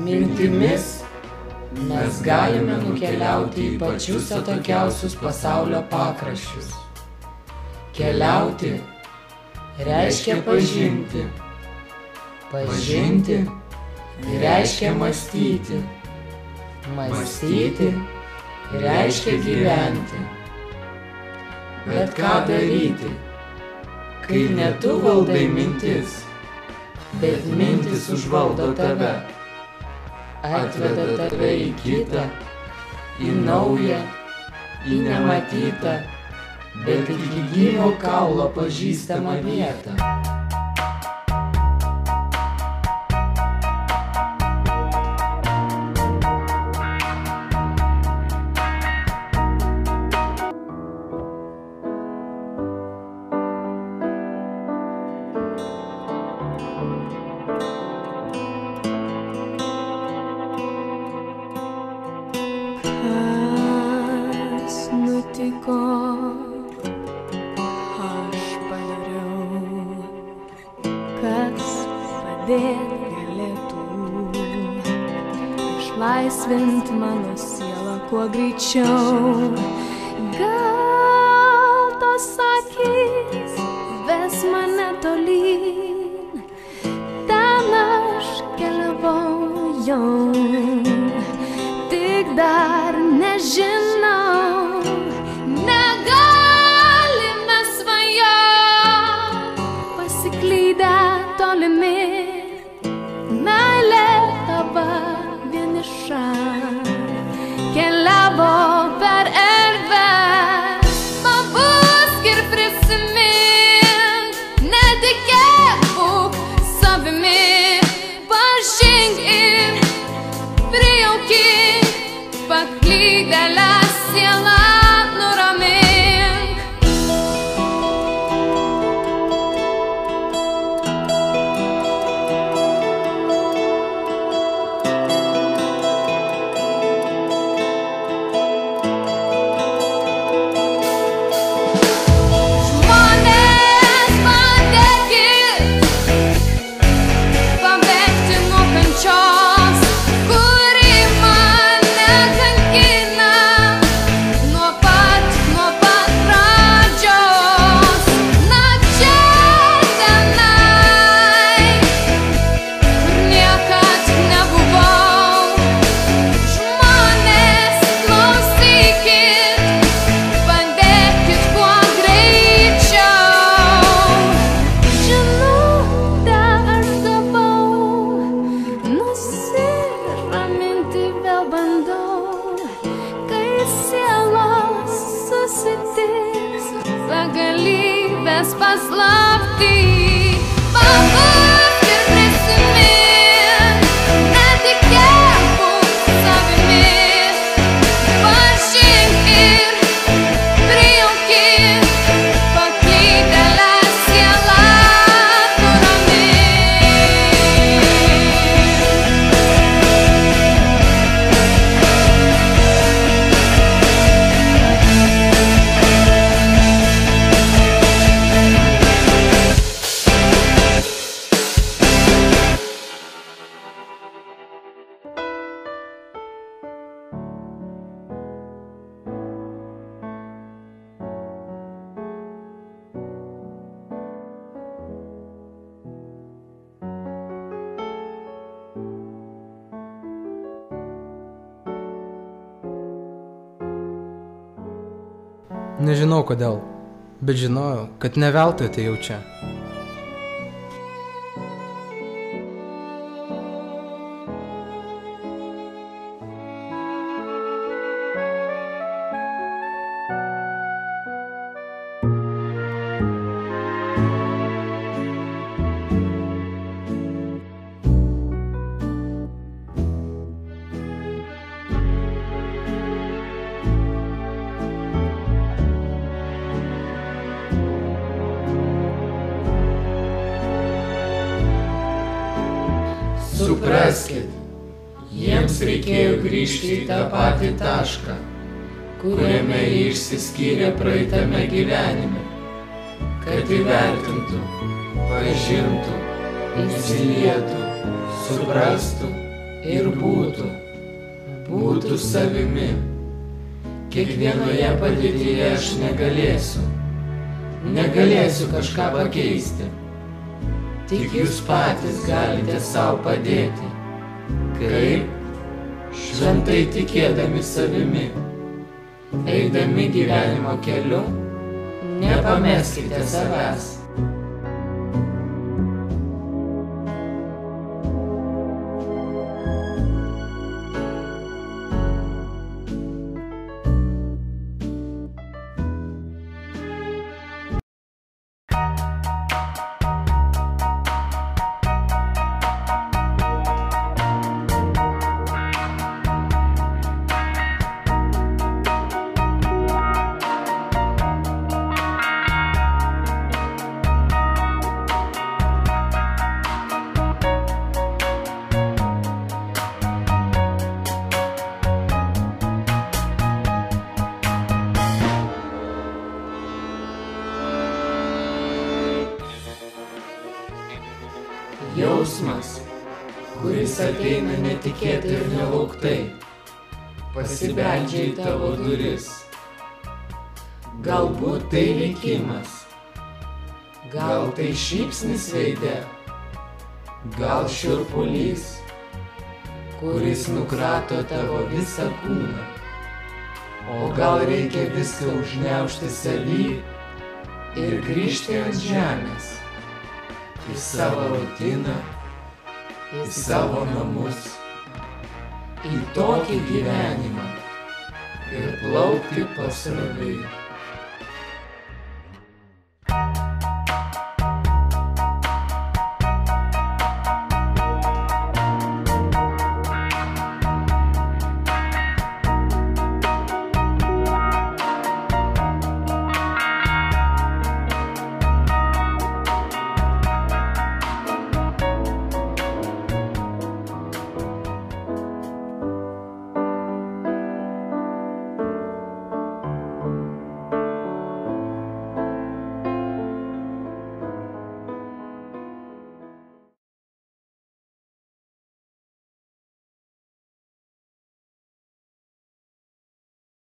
Mintimis mes galime nukeliauti į pačius atokiausius pasaulio pakraščius. Keliauti reiškia pažinti. Pažinti reiškia mąstyti. Mąstyti reiškia gyventi. Bet ką daryti, kai ne tu valdai mintis, bet mintis užvaldo tave, atveda tave į kitą, į naują, į nematytą, bet iki gyvo kaulo pažįstamą vietą. Aš padariau, kas padėt galėtų išlaisvint mano sielą kuo greičiau. Gal tos akys ves mane tolyn, ten aš keliavau jau, tik dar nežinau. Tolimi, meilė tava vieniša keliavo per erdvę. Pabusk ir prisimink, netikėk, būk savimi, pažink ir prijaukink, paklydėlę sielą nuramink. Begalybės paslaptį, pabusk ir prisimink, netikėk, būk savimi, pažink ir prijaukink, paklydėlę sielą nuramink. Nežinau kodėl, bet žinojau, kad ne veltui tai jau čia. Supraskit, jiems reikėjo grįžti į tą patį tašką, kuriame išsiskyrė praeitame gyvenime, kad įvertintų, pažintų, įsilietų, suprastų ir būtų savimi. Kiekvienoje padėtyje aš negalėsiu kažką pakeisti. Tik jūs patys galite savo padėti. Kaip? Šventai tikėdami savimi. Eidami gyvenimo keliu, nepameskite savęs. Jausmas, kuris ateina netikėtai ir nelauktai, pasibeldžia į tavo duris. Galbūt tai likimas, gal tai šypsnis veide, gal šiurpulys, kuris nukrato tavo visą kūną. O gal reikia viską užgniaužti savy ir grįžti ant žemės. Į savo rutiną, į savo namus, į tokį gyvenimą ir plaukti pasroviui.